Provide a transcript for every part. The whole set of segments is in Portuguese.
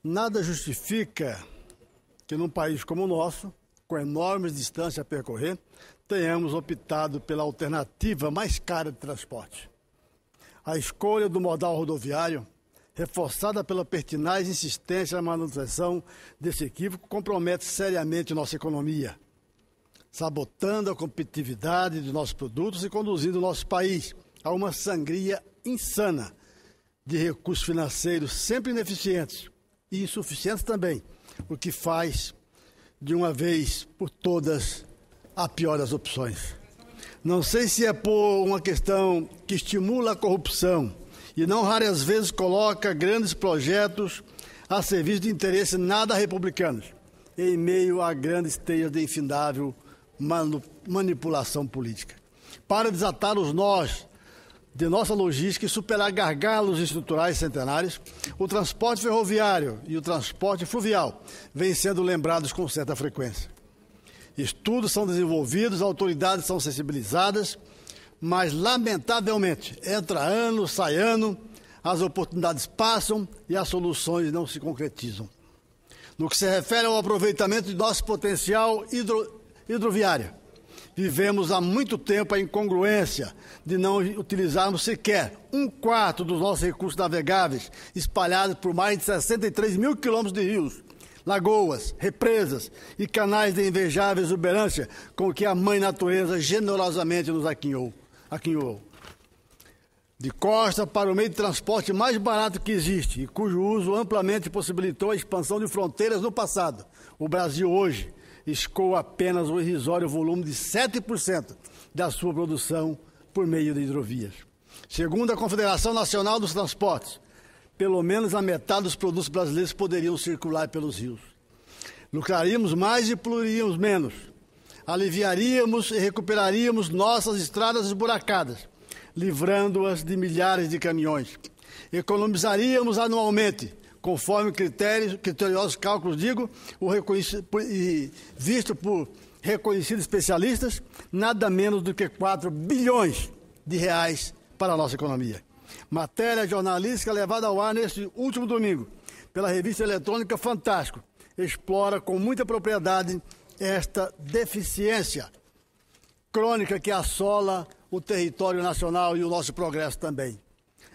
Nada justifica que num país como o nosso, com enormes distâncias a percorrer, tenhamos optado pela alternativa mais cara de transporte. A escolha do modal rodoviário, reforçada pela pertinaz insistência na manutenção desse equívoco, compromete seriamente nossa economia, sabotando a competitividade de nossos produtos e conduzindo o nosso país a uma sangria insana de recursos financeiros sempre ineficientes e insuficientes também, o que faz, de uma vez por todas, a pior das opções. Não sei se é por uma questão que estimula a corrupção e não raras vezes coloca grandes projetos a serviço de interesses nada republicanos, em meio a grandes teias de infindável manipulação política. Para desatar os nós de nossa logística e superar gargalos estruturais centenários, o transporte ferroviário e o transporte fluvial vêm sendo lembrados com certa frequência. Estudos são desenvolvidos, autoridades são sensibilizadas, mas, lamentavelmente, entra ano, sai ano, as oportunidades passam e as soluções não se concretizam. No que se refere ao aproveitamento de nosso potencial hidroviário, vivemos há muito tempo a incongruência de não utilizarmos sequer 1/4 dos nossos recursos navegáveis, espalhados por mais de 63 mil quilômetros de rios, lagoas, represas e canais de invejável exuberância com que a mãe natureza generosamente nos aquinhoou. De costa para o meio de transporte mais barato que existe e cujo uso amplamente possibilitou a expansão de fronteiras no passado, o Brasil hoje escoa apenas o irrisório volume de 7% da sua produção por meio de hidrovias. Segundo a Confederação Nacional dos Transportes, pelo menos a metade dos produtos brasileiros poderiam circular pelos rios. Lucraríamos mais e poluiríamos menos. Aliviaríamos e recuperaríamos nossas estradas esburacadas, livrando-as de milhares de caminhões. Economizaríamos anualmente, conforme criteriosos cálculos, visto por reconhecidos especialistas, nada menos do que 4 bilhões de reais para a nossa economia. Matéria jornalística levada ao ar neste último domingo pela revista eletrônica Fantástico explora com muita propriedade esta deficiência crônica que assola o território nacional e o nosso progresso também.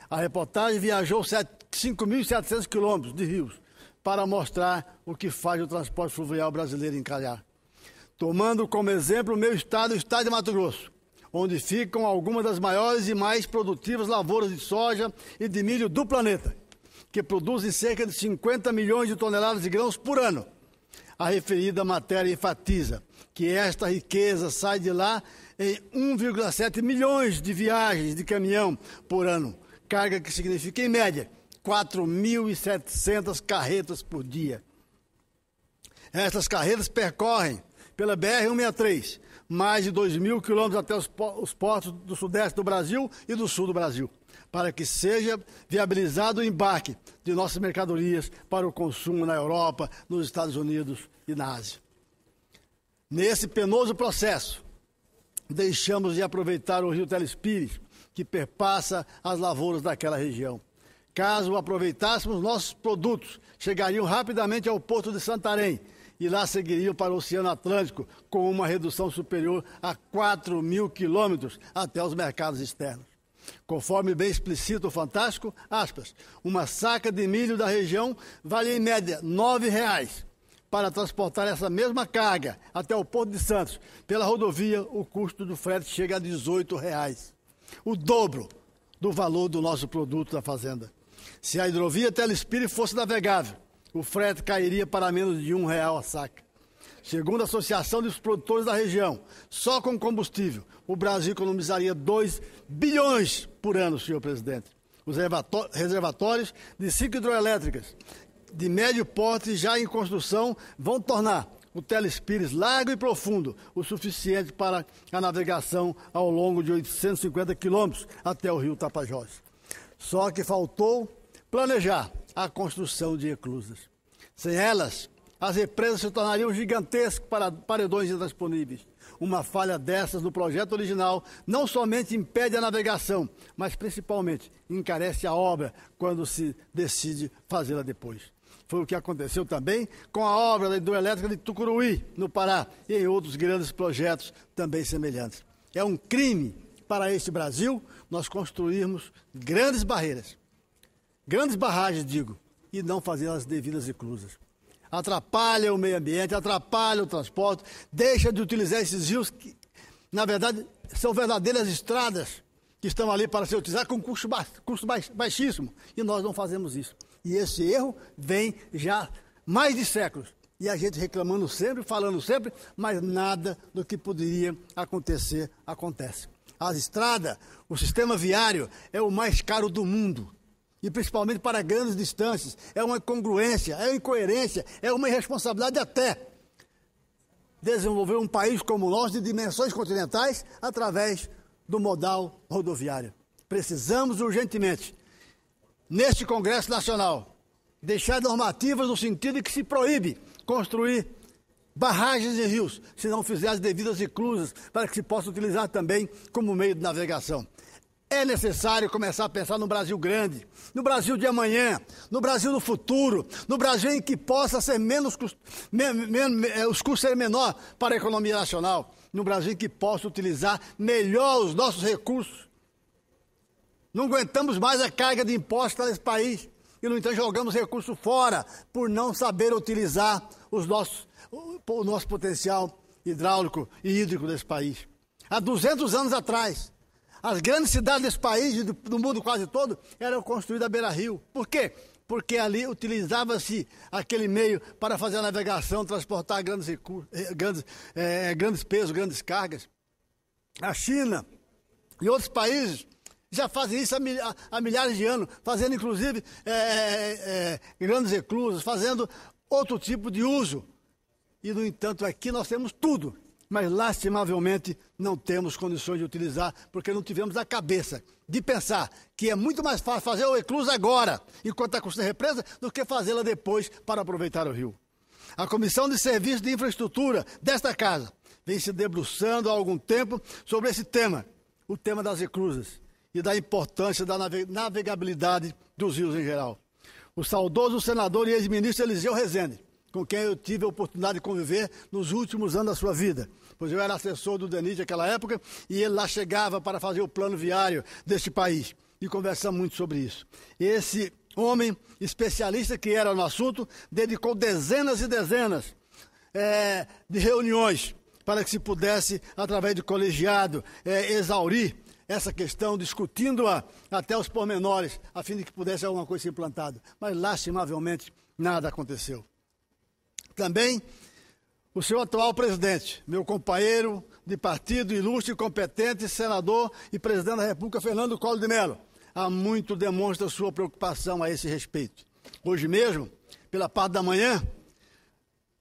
A reportagem viajou 5.700 quilômetros de rios para mostrar o que faz o transporte fluvial brasileiro encalhar. Tomando como exemplo o meu estado, o estado de Mato Grosso, onde ficam algumas das maiores e mais produtivas lavouras de soja e de milho do planeta, que produzem cerca de 50 milhões de toneladas de grãos por ano. A referida matéria enfatiza que esta riqueza sai de lá em 1,7 milhões de viagens de caminhão por ano, carga que significa, em média, 4.700 carretas por dia. Estas carretas percorrem pela BR-163, mais de 2.000 quilômetros até os portos do sudeste do Brasil e do sul do Brasil, para que seja viabilizado o embarque de nossas mercadorias para o consumo na Europa, nos Estados Unidos e na Ásia. Nesse penoso processo, deixamos de aproveitar o rio Telespires, que perpassa as lavouras daquela região. Caso aproveitássemos, nossos produtos chegariam rapidamente ao porto de Santarém e lá seguiriam para o Oceano Atlântico com uma redução superior a 4.000 quilômetros até os mercados externos. Conforme bem explicita o Fantástico, aspas, uma saca de milho da região vale em média R$ 9,00. Para transportar essa mesma carga até o Porto de Santos, pela rodovia, o custo do frete chega a R$ 18,00. O dobro do valor do nosso produto da fazenda. Se a hidrovia Telespires fosse navegável, o frete cairia para menos de R$ 1,00 a saca. Segundo a Associação dos Produtores da região, só com combustível, o Brasil economizaria 2 bilhões por ano, senhor presidente. Os reservatórios de 5 hidroelétricas de médio porte já em construção vão tornar o Telespires largo e profundo, o suficiente para a navegação ao longo de 850 quilômetros até o rio Tapajós. Só que faltou planejar a construção de eclusas. Sem elas, as represas se tornariam gigantescas para paredões intransponíveis. Uma falha dessas no projeto original não somente impede a navegação, mas principalmente encarece a obra quando se decide fazê-la depois. Foi o que aconteceu também com a obra da hidroelétrica de Tucuruí, no Pará, e em outros grandes projetos também semelhantes. É um crime para este Brasil nós construirmos grandes barreiras, grandes barragens, digo, e não fazer as devidas reclusas. Atrapalha o meio ambiente, atrapalha o transporte, deixa de utilizar esses rios que, na verdade, são verdadeiras estradas que estão ali para ser utilizadas com custo baixíssimo. E nós não fazemos isso. E esse erro vem já mais de séculos. E a gente reclamando sempre, falando sempre, mas nada do que poderia acontecer, acontece. As estradas, o sistema viário é o mais caro do mundo. E principalmente para grandes distâncias. É uma incongruência, é uma incoerência, é uma irresponsabilidade até desenvolver um país como o nosso de dimensões continentais através do modal rodoviário. Precisamos urgentemente, neste Congresso Nacional, deixar normativas no sentido de que se proíbe construir barragens e rios, se não fizer as devidas reclusas, para que se possa utilizar também como meio de navegação. É necessário começar a pensar no Brasil grande, no Brasil de amanhã, no Brasil do futuro, no Brasil em que possa ser os custos serem menores para a economia nacional, no Brasil em que possa utilizar melhor os nossos recursos. Não aguentamos mais a carga de impostos nesse país e, no entanto, jogamos recursos fora por não saber utilizar o nosso potencial hidráulico e hídrico desse país. Há 200 anos atrás, as grandes cidades desse país e do mundo quase todo eram construídas à beira-rio. Por quê? Porque ali utilizava-se aquele meio para fazer a navegação, transportar grandes pesos, grandes cargas. A China e outros países já fazem isso há milhares de anos, fazendo inclusive grandes reclusas, fazendo outro tipo de uso. E, no entanto, aqui nós temos tudo. Mas, lastimavelmente, não temos condições de utilizar, porque não tivemos a cabeça de pensar que é muito mais fácil fazer o recluso agora, enquanto está construindo a represa, do que fazê-la depois para aproveitar o rio. A Comissão de Serviços de Infraestrutura desta casa vem se debruçando há algum tempo sobre esse tema, o tema das reclusas e da importância da navegabilidade dos rios em geral. O saudoso senador e ex-ministro Eliseu Rezende, com quem eu tive a oportunidade de conviver nos últimos anos da sua vida, pois eu era assessor do DENIT naquela época e ele lá chegava para fazer o plano viário deste país e conversamos muito sobre isso. Esse homem especialista que era no assunto dedicou dezenas e dezenas de reuniões para que se pudesse, através de colegiado, exaurir essa questão, discutindo-a até os pormenores, a fim de que pudesse alguma coisa ser implantada. Mas, lastimavelmente, nada aconteceu. Também o seu atual presidente, meu companheiro de partido, ilustre e competente, senador e presidente da República, Fernando Collor de Mello, há muito demonstra sua preocupação a esse respeito. Hoje mesmo, pela parte da manhã,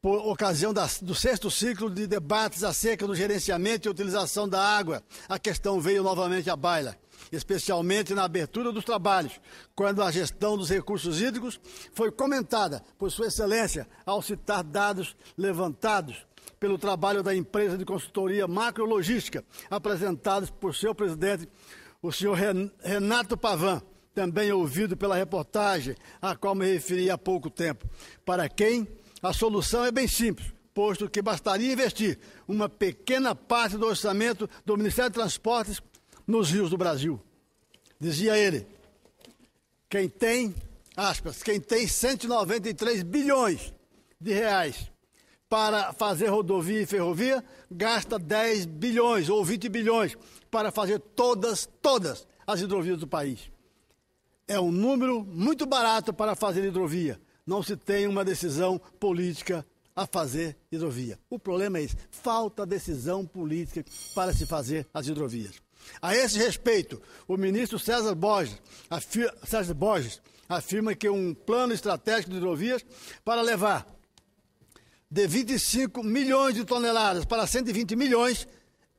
por ocasião do 6º ciclo de debates acerca do gerenciamento e utilização da água, a questão veio novamente à baila, especialmente na abertura dos trabalhos, quando a gestão dos recursos hídricos foi comentada por Sua Excelência ao citar dados levantados pelo trabalho da empresa de consultoria macrologística, apresentados por seu presidente, o senhor Renato Pavan, também ouvido pela reportagem, a qual me referi há pouco tempo, para quem a solução é bem simples, posto que bastaria investir uma pequena parte do orçamento do Ministério de Transportes nos rios do Brasil. Dizia ele, quem tem 193 bilhões de reais para fazer rodovia e ferrovia, gasta 10 bilhões ou 20 bilhões para fazer todas as hidrovias do país. É um número muito barato para fazer hidrovia. Não se tem uma decisão política a fazer hidrovia. O problema é esse, falta decisão política para se fazer as hidrovias. A esse respeito, o ministro César Borges afirma que um plano estratégico de hidrovias para levar de 25 milhões de toneladas para 120 milhões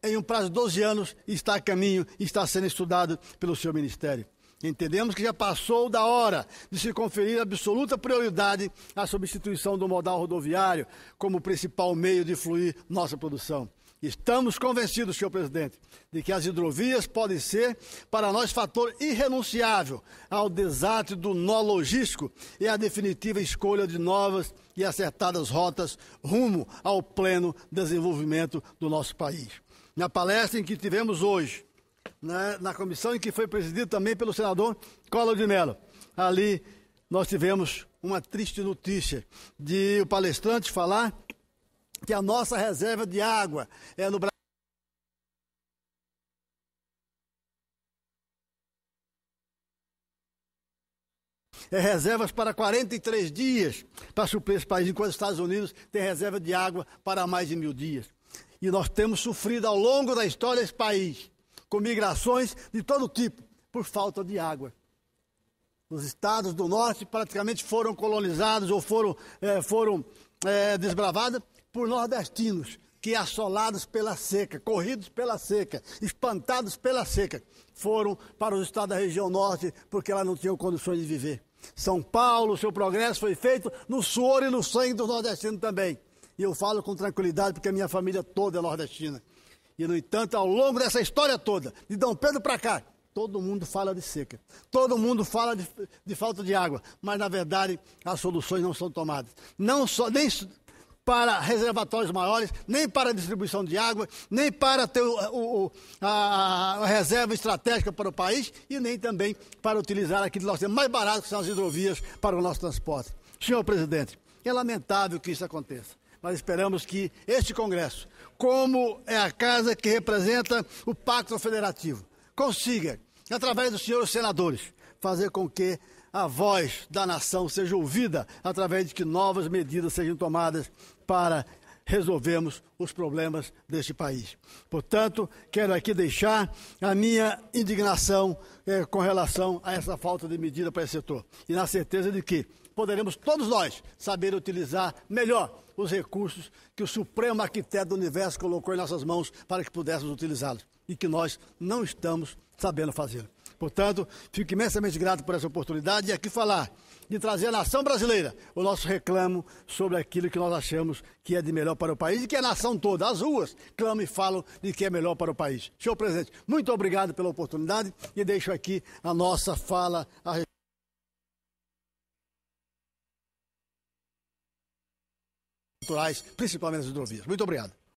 em um prazo de 12 anos está a caminho e está sendo estudado pelo seu ministério. Entendemos que já passou da hora de se conferir absoluta prioridade à substituição do modal rodoviário como principal meio de fluir nossa produção. Estamos convencidos, senhor presidente, de que as hidrovias podem ser, para nós, fator irrenunciável ao desastre do nó logístico e à definitiva escolha de novas e acertadas rotas rumo ao pleno desenvolvimento do nosso país. Na palestra em que tivemos hoje, na comissão em que foi presidida também pelo senador Collor de Mello, ali nós tivemos uma triste notícia de o palestrante falar que a nossa reserva de água é no Brasil. Reservas para 43 dias para suprir esse país, enquanto os Estados Unidos têm reserva de água para mais de 1000 dias. E nós temos sofrido ao longo da história esse país, com migrações de todo tipo, por falta de água. Os estados do norte praticamente foram colonizados ou foram desbravados por nordestinos, que assolados pela seca, corridos pela seca, espantados pela seca, foram para os estados da região norte porque lá não tinham condições de viver. São Paulo, seu progresso foi feito no suor e no sangue dos nordestinos também. E eu falo com tranquilidade porque a minha família toda é nordestina. E, no entanto, ao longo dessa história toda, de Dom Pedro para cá, todo mundo fala de seca, todo mundo fala de falta de água, mas, na verdade, as soluções não são tomadas. Nem para reservatórios maiores, nem para a distribuição de água, nem para ter a reserva estratégica para o país e nem também para utilizar aquilo que nós temos mais barato, que são as hidrovias, para o nosso transporte. Senhor presidente, é lamentável que isso aconteça. Nós esperamos que este Congresso, como é a casa que representa o Pacto Federativo, consiga, através dos senhores senadores, fazer com que a voz da nação seja ouvida através de que novas medidas sejam tomadas para resolvermos os problemas deste país. Portanto, quero aqui deixar a minha indignação com relação a essa falta de medida para esse setor. E na certeza de que poderemos todos nós saber utilizar melhor os recursos que o Supremo Arquiteto do Universo colocou em nossas mãos para que pudéssemos utilizá-los e que nós não estamos sabendo fazer. Portanto, fico imensamente grato por essa oportunidade de aqui falar, de trazer à nação brasileira o nosso reclamo sobre aquilo que nós achamos que é de melhor para o país e que a nação toda, as ruas, clamam e falam de que é melhor para o país. Senhor presidente, muito obrigado pela oportunidade e deixo aqui a nossa fala a culturais, principalmente as hidrovias. Muito obrigado.